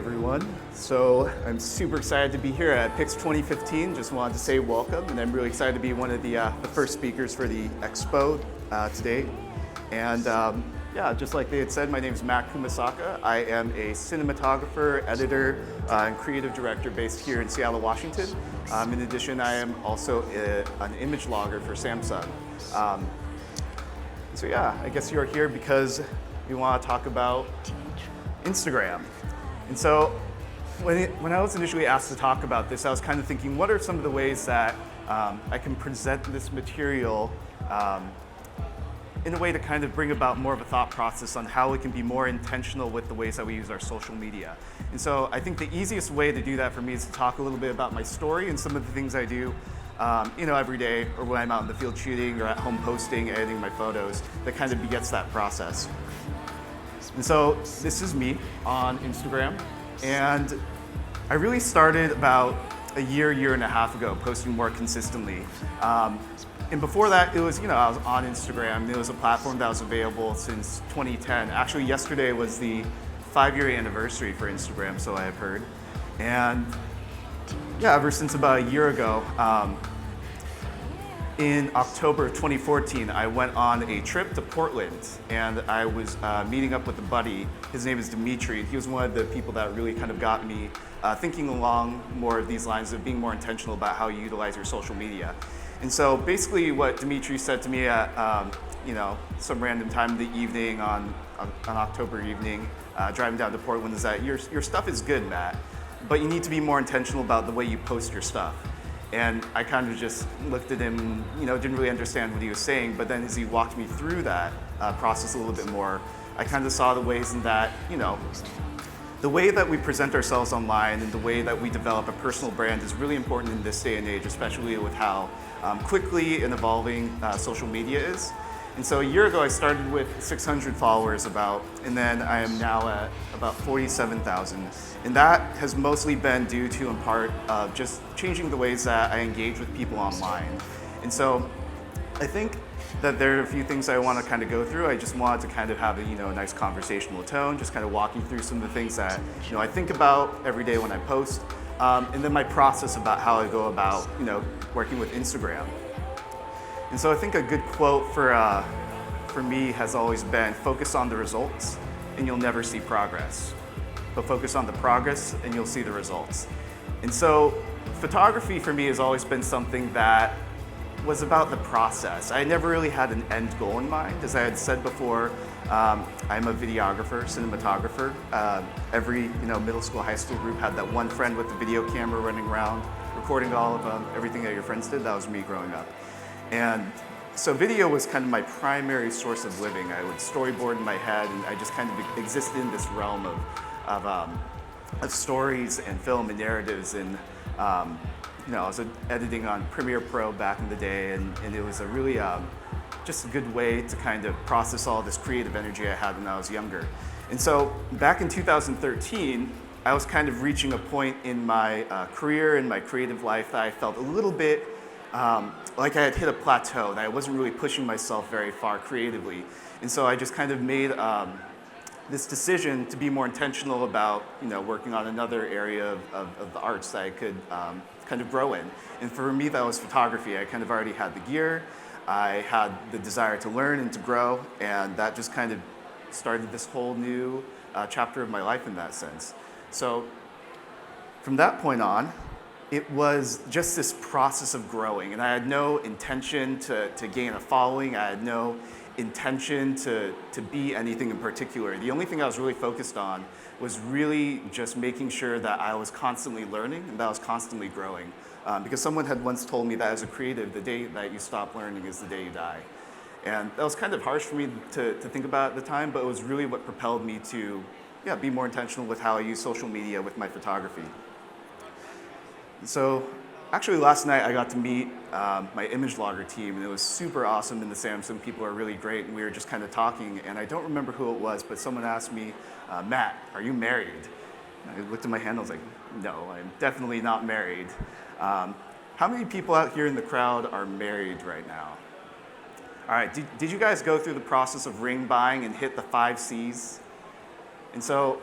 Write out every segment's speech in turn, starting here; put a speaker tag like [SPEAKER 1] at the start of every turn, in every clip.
[SPEAKER 1] everyone. So I'm super excited to be here at PIX2015. Just wanted to say welcome, and I'm really excited to be one of the first speakers for the expo today. And yeah, just like they had said, my name is Matt Kumasaka. I am a cinematographer, editor, and creative director based here in Seattle, Washington. In addition, I am also an image logger for Samsung. So yeah, I guess you're here because we want to talk about Instagram. And so when I was initially asked to talk about this, I was kind of thinking, what are some of the ways that I can present this material in a way to kind of bring about more of a thought process on how we can be more intentional with the ways that we use our social media. And so I think the easiest way to do that for me is to talk a little bit about my story and some of the things I do every day, or when I'm out in the field shooting or at home posting, editing my photos, that kind of begets that process. And so this is me on Instagram, and I really started about a year and a half ago posting more consistently. And before that, it was, I was on Instagram. It was a platform that was available since 2010. Actually, yesterday was the 5-year anniversary for Instagram, so I have heard. And yeah, ever since about a year ago, in October of 2014, I went on a trip to Portland, and I was meeting up with a buddy. His name is Dimitri, and he was one of the people that really kind of got me thinking along more of these lines of being more intentional about how you utilize your social media. And so basically what Dimitri said to me at some random time in the evening on October evening, driving down to Portland, is that your stuff is good, Matt, but you need to be more intentional about the way you post your stuff. And I kind of just looked at him, didn't really understand what he was saying, but then as he walked me through that process a little bit more, I kind of saw the ways in that, the way that we present ourselves online and the way that we develop a personal brand is really important in this day and age, especially with how quickly and evolving social media is. And so a year ago, I started with 600 followers and then I am now at about 47,000. And that has mostly been due to, in part, just changing the ways that I engage with people online. And so I think that there are a few things I want to kind of go through. I just wanted to kind of have a nice conversational tone, just kind of walking through some of the things that I think about every day when I post, and then my process about how I go about working with Instagram. And so I think a good quote for me has always been, focus on the results and you'll never see progress. But focus on the progress and you'll see the results. And so photography for me has always been something that was about the process. I never really had an end goal in mind. As I had said before, I'm a videographer, cinematographer. Every middle school, high school group had that one friend with the video camera running around, recording all of everything that your friends did. That was me growing up. And so video was kind of my primary source of living. I would storyboard in my head, and I just kind of existed in this realm of stories and film and narratives. And I was editing on Premiere Pro back in the day, and it was a really just a good way to kind of process all this creative energy I had when I was younger. And so back in 2013, I was kind of reaching a point in my career and my creative life that I felt a little bit like I had hit a plateau, and I wasn't really pushing myself very far creatively. And so I just kind of made this decision to be more intentional about working on another area of the arts that I could kind of grow in. And for me, that was photography. I kind of already had the gear, I had the desire to learn and to grow, and that just kind of started this whole new chapter of my life in that sense. So from that point on, it was just this process of growing, and I had no intention to gain a following. I had no intention to be anything in particular. The only thing I was really focused on was really just making sure that I was constantly learning and that I was constantly growing. Because someone had once told me that as a creative, the day that you stop learning is the day you die. And that was kind of harsh for me to think about at the time, but it was really what propelled me to be more intentional with how I use social media with my photography. So actually last night I got to meet my image logger team, and it was super awesome, and the Samsung people are really great, and we were just kind of talking, and I don't remember who it was, but someone asked me, Matt, are you married? And I looked at my hand and I was like, no, I'm definitely not married. How many people out here in the crowd are married right now? All right, did you guys go through the process of ring buying and hit the 5 C's? And so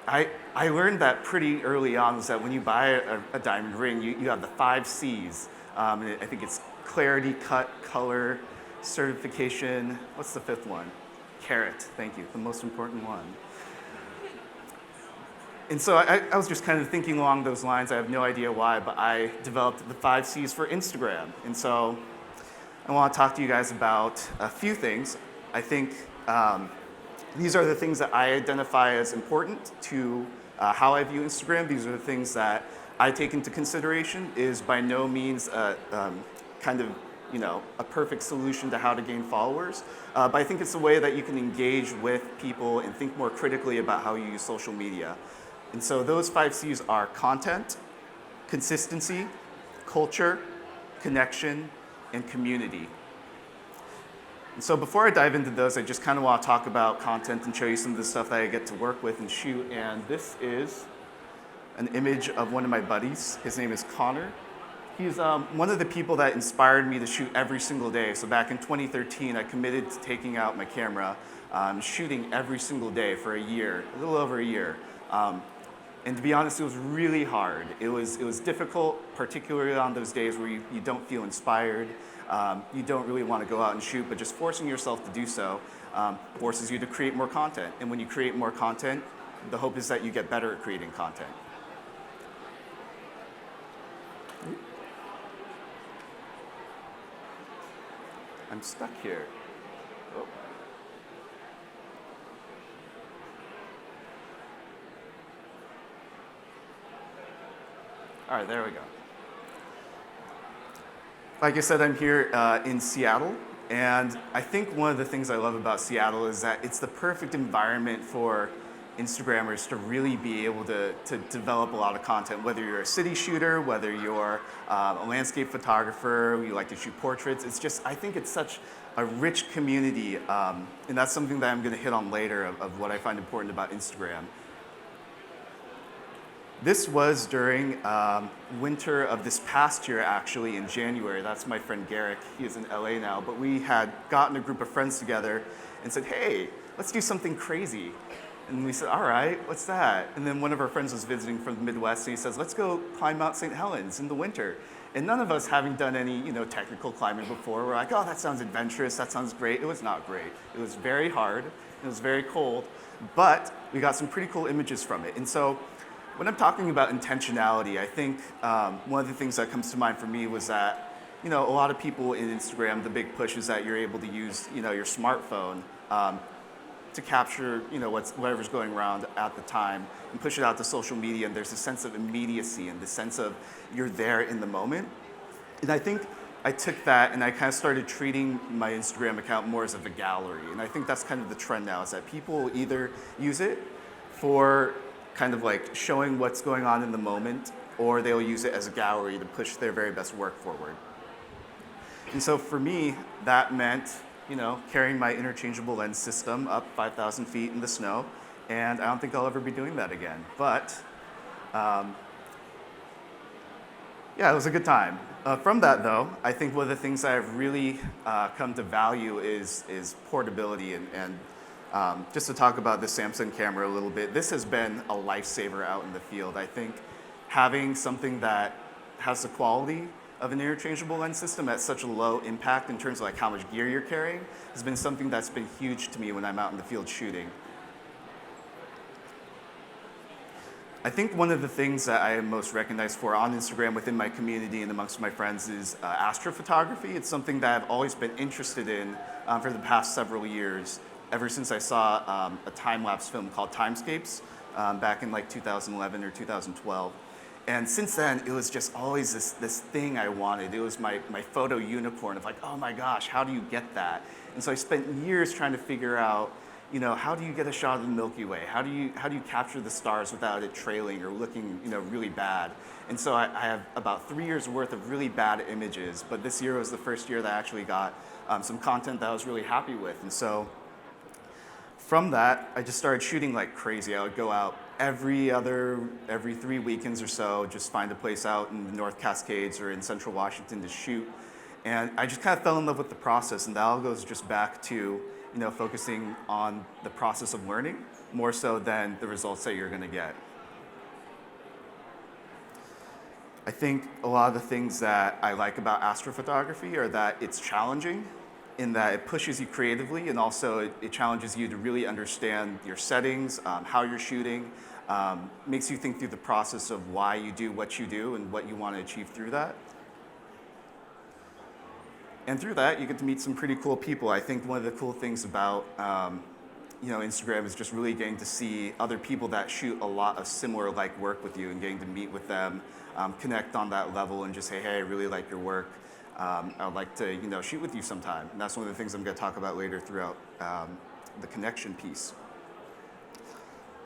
[SPEAKER 1] I learned that pretty early on is that when you buy a diamond ring, you have the 5 C's. I think it's clarity, cut, color, certification. What's the 5th one? Carat, thank you, the most important one. And so I was just kind of thinking along those lines. I have no idea why, but I developed the 5 C's for Instagram. And so I want to talk to you guys about a few things. I think these are the things that I identify as important to how I view Instagram. These are the things that I take into consideration. Is by no means kind of a perfect solution to how to gain followers, but I think it's a way that you can engage with people and think more critically about how you use social media. And so those 5 C's are content, consistency, culture, connection, and community. And so before I dive into those, I just kind of want to talk about content and show you some of the stuff that I get to work with and shoot. And this is an image of one of my buddies. His name is Connor. He's one of the people that inspired me to shoot every single day. So back in 2013, I committed to taking out my camera, shooting every single day for a year, a little over a year. And to be honest, it was really hard. It was difficult, particularly on those days where you don't feel inspired. You don't really want to go out and shoot, but just forcing yourself to do so forces you to create more content. And when you create more content, the hope is that you get better at creating content. I'm stuck here. Oh. All right, there we go. Like I said, I'm here in Seattle, and I think one of the things I love about Seattle is that it's the perfect environment for Instagrammers to really be able to develop a lot of content, whether you're a city shooter, whether you're a landscape photographer, you like to shoot portraits. It's just, I think it's such a rich community, and that's something that I'm going to hit on later of what I find important about Instagram. This was during winter of this past year, actually, in January. That's my friend Garrick. He is in LA now. But we had gotten a group of friends together and said, hey, let's do something crazy. And we said, all right, what's that? And then one of our friends was visiting from the Midwest, and he says, let's go climb Mount St. Helens in the winter. And none of us, having done any technical climbing before, were like, oh, that sounds adventurous, that sounds great. It was not great. It was very hard. It was very cold. But we got some pretty cool images from it. And so when I'm talking about intentionality, I think one of the things that comes to mind for me was that, a lot of people in Instagram, the big push is that you're able to use, your smartphone to capture, whatever's going around at the time and push it out to social media. And there's a sense of immediacy and the sense of you're there in the moment. And I think I took that and I kind of started treating my Instagram account more as of a gallery. And I think that's kind of the trend now, is that people either use it for kind of like showing what's going on in the moment, or they'll use it as a gallery to push their very best work forward. And so for me, that meant, carrying my interchangeable lens system up 5,000 feet in the snow, and I don't think I'll ever be doing that again. But yeah, it was a good time. From that, though, I think one of the things that I've really come to value is portability. And just to talk about the Samsung camera a little bit, this has been a lifesaver out in the field. I think having something that has the quality of an interchangeable lens system at such a low impact in terms of like how much gear you're carrying has been something that's been huge to me when I'm out in the field shooting. I think one of the things that I am most recognized for on Instagram within my community and amongst my friends is astrophotography. It's something that I've always been interested in for the past several years, ever since I saw a time-lapse film called Timescapes back in like 2011 or 2012. And since then, it was just always this thing I wanted. It was my photo unicorn of like, oh my gosh, how do you get that? And so I spent years trying to figure out, how do you get a shot of the Milky Way? How do you capture the stars without it trailing or looking, really bad? And so I have about 3 years worth of really bad images, but this year was the first year that I actually got some content that I was really happy with. And so from that, I just started shooting like crazy. I would go out every 3 weekends or so, just find a place out in the North Cascades or in Central Washington to shoot. And I just kind of fell in love with the process, and that all goes just back to focusing on the process of learning more so than the results that you're going to get. I think a lot of the things that I like about astrophotography are that it's challenging in that it pushes you creatively, and also it challenges you to really understand your settings, how you're shooting, makes you think through the process of why you do what you do and what you want to achieve through that. And through that, you get to meet some pretty cool people. I think one of the cool things about Instagram is just really getting to see other people that shoot a lot of similar like work with you and getting to meet with them, connect on that level and just say, hey, I really like your work. I'd like to shoot with you sometime. And that's one of the things I'm going to talk about later throughout the connection piece.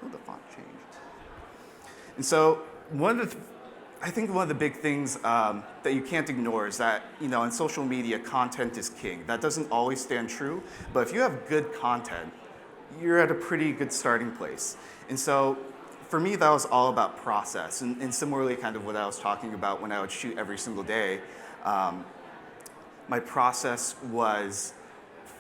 [SPEAKER 1] Oh, the font changed. And so I think one of the big things that you can't ignore is that, on social media, content is king. That doesn't always stand true, but if you have good content, you're at a pretty good starting place. And so for me, that was all about process. And similarly, kind of what I was talking about when I would shoot every single day, my process was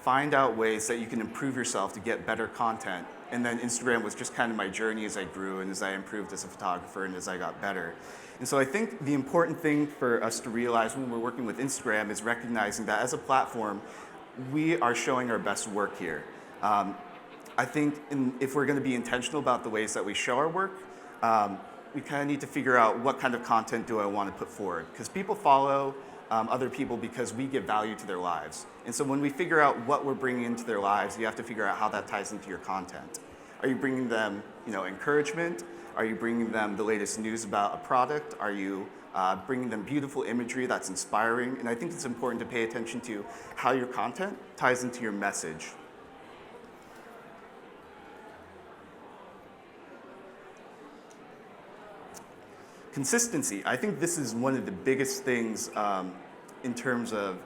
[SPEAKER 1] find out ways that you can improve yourself to get better content. And then Instagram was just kind of my journey as I grew and as I improved as a photographer and as I got better. And so I think the important thing for us to realize when we're working with Instagram is recognizing that as a platform, we are showing our best work here. I think if we're going to be intentional about the ways that we show our work, we kind of need to figure out what kind of content do I want to put forward. Because people follow other people because we give value to their lives. And so when we figure out what we're bringing into their lives, you have to figure out how that ties into your content. Are you bringing them encouragement? Are you bringing them the latest news about a product? Are you bringing them beautiful imagery that's inspiring? And I think it's important to pay attention to how your content ties into your message. Consistency. I think this is one of the biggest things in terms of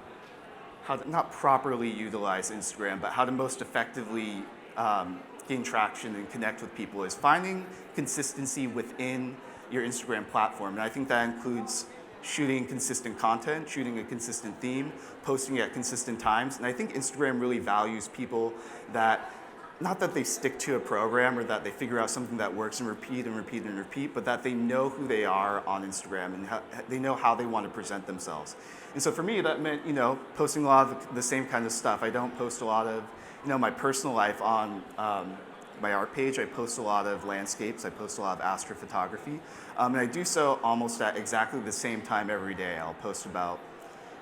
[SPEAKER 1] how to not properly utilize Instagram, but how to most effectively gain traction and connect with people is finding consistency within your Instagram platform. And I think that includes shooting consistent content, shooting a consistent theme, posting at consistent times. And I think Instagram really values people that, not that they stick to a program or that they figure out something that works and repeat and repeat and repeat, but that they know who they are on Instagram and they know how they want to present themselves. And so for me, that meant, posting a lot of the same kind of stuff. I don't post a lot of, my personal life on my art page. I post a lot of landscapes. I post a lot of astrophotography. And I do so almost at exactly the same time every day. I'll post about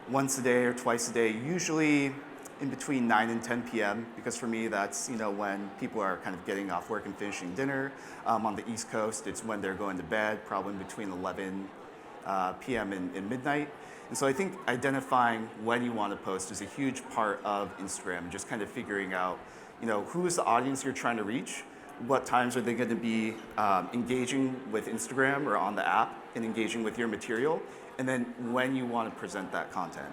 [SPEAKER 1] once a day or twice a day, usually in between 9 and 10 p.m. because for me that's when people are kind of getting off work and finishing dinner. On the East Coast, it's when they're going to bed, probably between 11 p.m. and midnight. And so I think identifying when you want to post is a huge part of Instagram, just kind of figuring out who is the audience you're trying to reach, what times are they going to be engaging with Instagram or on the app and engaging with your material, and then when you want to present that content.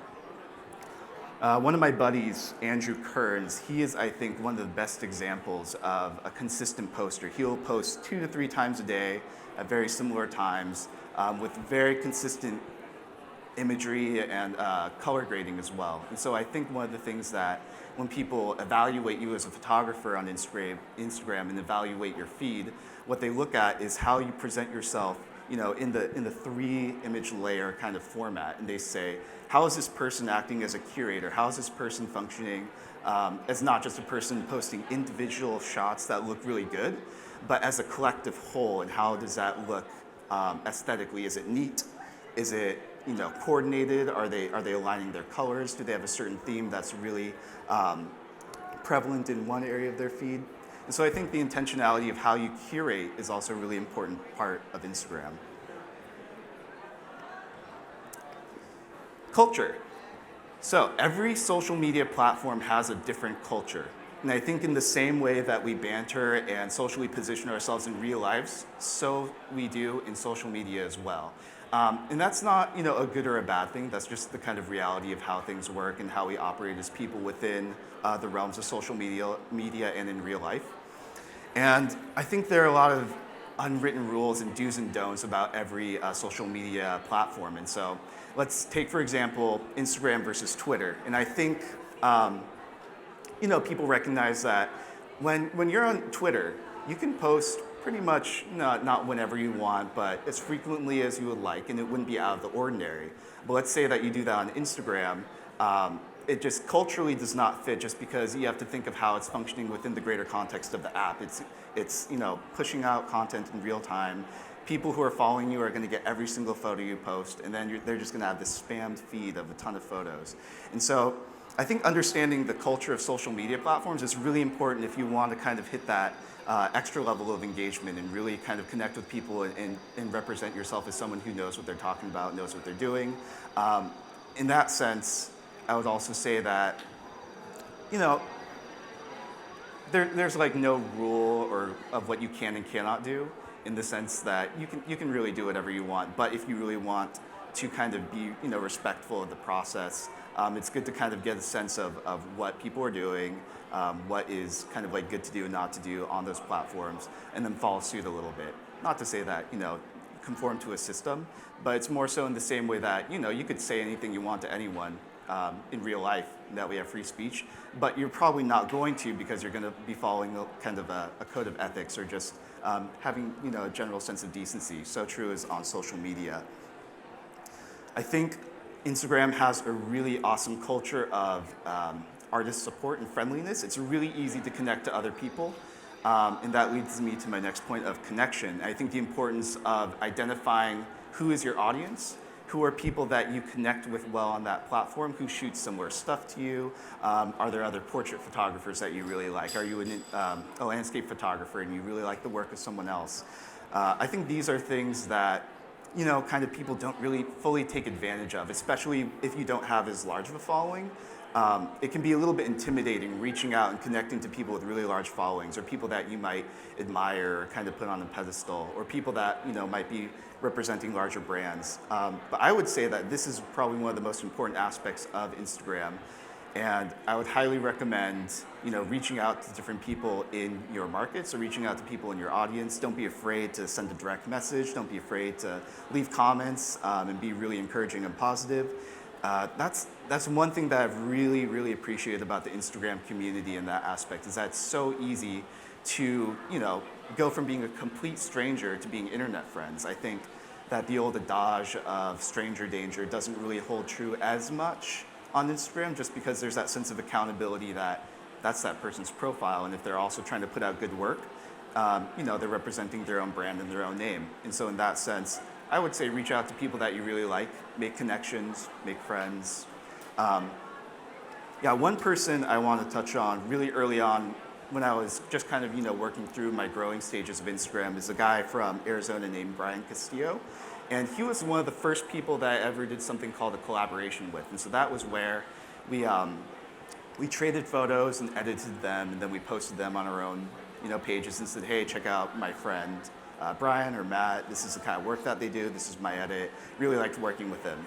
[SPEAKER 1] One of my buddies, Andrew Kearns, he is, I think, one of the best examples of a consistent poster. He'll post 2 to 3 times a day at very similar times with very consistent imagery and color grading as well. And so I think one of the things that when people evaluate you as a photographer on Instagram and evaluate your feed, what they look at is how you present yourself in the 3 image layer kind of format. And they say, how is this person acting as a curator? How is this person functioning as not just a person posting individual shots that look really good, but as a collective whole, and how does that look aesthetically? Is it neat? Is it coordinated? Are they aligning their colors? Do they have a certain theme that's really prevalent in one area of their feed? And so I think the intentionality of how you curate is also a really important part of Instagram. Culture. So every social media platform has a different culture. And I think in the same way that we banter and socially position ourselves in real lives, so we do in social media as well. And that's not a good or a bad thing. That's just the kind of reality of how things work and how we operate as people within the realms of social media and in real life. And I think there are a lot of unwritten rules and do's and don'ts about every social media platform. And so let's take, for example, Instagram versus Twitter. And I think people recognize that when you're on Twitter, you can post pretty much not whenever you want, but as frequently as you would like, and it wouldn't be out of the ordinary. But let's say that you do that on Instagram. It just culturally does not fit, just because you have to think of how it's functioning within the greater context of the app. It's pushing out content in real time. People who are following you are going to get every single photo you post, and then they're just going to have this spammed feed of a ton of photos. And so I think understanding the culture of social media platforms is really important if you want to kind of hit that extra level of engagement and really kind of connect with people and represent yourself as someone who knows what they're talking about, knows what they're doing. In that sense, I would also say that, there's like no rule of what you can and cannot do, in the sense that you can really do whatever you want. But if you really want to kind of be respectful of the process, it's good to kind of get a sense of what people are doing, what is kind of like good to do and not to do on those platforms, and then follow suit a little bit. Not to say that conform to a system, but it's more so in the same way that you could say anything you want to anyone in real life, that we have free speech, but you're probably not going to, because you're going to be following kind of a code of ethics, or just having a general sense of decency. So true is on social media. I think Instagram has a really awesome culture of artist support and friendliness. It's really easy to connect to other people. And that leads me to my next point of connection. I think the importance of identifying who is your audience, who are people that you connect with well on that platform, who shoot similar stuff to you. Are there other portrait photographers that you really like? Are you a landscape photographer and you really like the work of someone else? I think these are things that kind of people don't really fully take advantage of, especially if you don't have as large of a following. It can be a little bit intimidating reaching out and connecting to people with really large followings, or people that you might admire or kind of put on a pedestal, or people that might be representing larger brands. But I would say that this is probably one of the most important aspects of Instagram, and I would highly recommend reaching out to different people in your markets, or reaching out to people in your audience. Don't be afraid to send a direct message. Don't be afraid to leave comments, and be really encouraging and positive. That's one thing that I've really, really appreciated about the Instagram community in that aspect, is that it's so easy to, go from being a complete stranger to being internet friends. I think that the old adage of stranger danger doesn't really hold true as much on Instagram, just because there's that sense of accountability that that's that person's profile, and if they're also trying to put out good work, they're representing their own brand and their own name. And so in that sense, I would say reach out to people that you really like, make connections, make friends. One person I want to touch on really early on, when I was just kind of working through my growing stages of Instagram, is a guy from Arizona named Brian Castillo. And he was one of the first people that I ever did something called a collaboration with. And so that was where we traded photos and edited them, and then we posted them on our own pages and said, hey, check out my friend Brian or Matt. This is the kind of work that they do. This is my edit. Really liked working with them.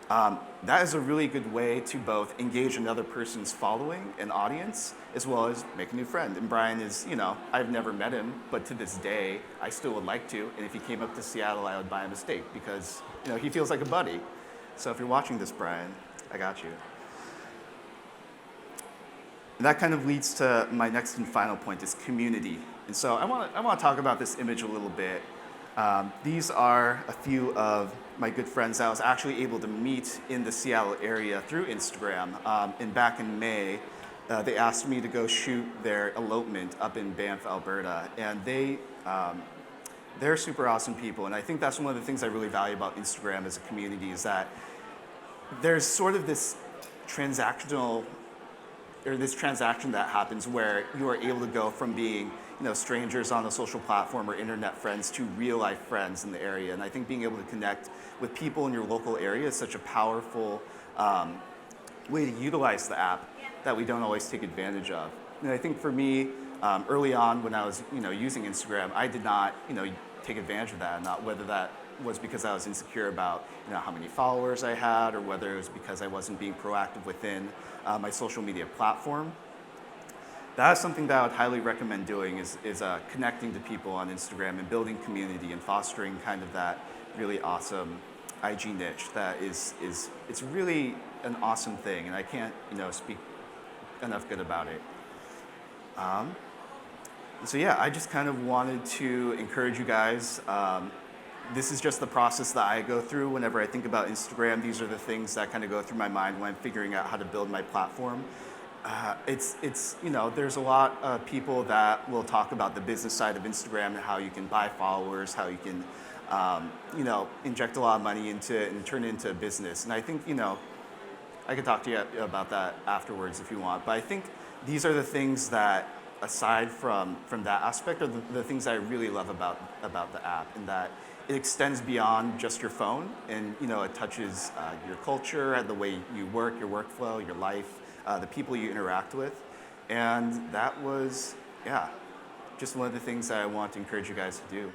[SPEAKER 1] That is a really good way to both engage another person's following and audience, as well as make a new friend. And Brian is, I've never met him, but to this day, I still would like to. And if he came up to Seattle, I would buy him a steak, because, he feels like a buddy. So if you're watching this, Brian, I got you. And that kind of leads to my next and final point, is community. And so I want to talk about this image a little bit. These are a few of my good friends that I was actually able to meet in the Seattle area through Instagram. And back in May, they asked me to go shoot their elopement up in Banff, Alberta. And they're super awesome people. And I think that's one of the things I really value about Instagram as a community, is that there's sort of this transaction that happens where you are able to go from being strangers on a social platform or internet friends to real life friends in the area. And I think being able to connect with people in your local area is such a powerful way to utilize the app that we don't always take advantage of. And I think for me, early on when I was using Instagram, I did not take advantage of that, not whether that was because I was insecure about how many followers I had, or whether it was because I wasn't being proactive within my social media platform. That is something that I would highly recommend doing, is connecting to people on Instagram and building community and fostering kind of that really awesome IG niche that it's really an awesome thing. And I can't speak enough good about it. So yeah, I just kind of wanted to encourage you guys. This is just the process that I go through whenever I think about Instagram. These are the things that kind of go through my mind when I'm figuring out how to build my platform. It's there's a lot of people that will talk about the business side of Instagram and how you can buy followers, how you can inject a lot of money into it and turn it into a business. And I think I could talk to you about that afterwards if you want. But I think these are the things that, aside from that aspect, are the things that I really love about the app, and that it extends beyond just your phone, and it touches your culture, the way you work, your workflow, your life, the people you interact with, and that was just one of the things that I want to encourage you guys to do.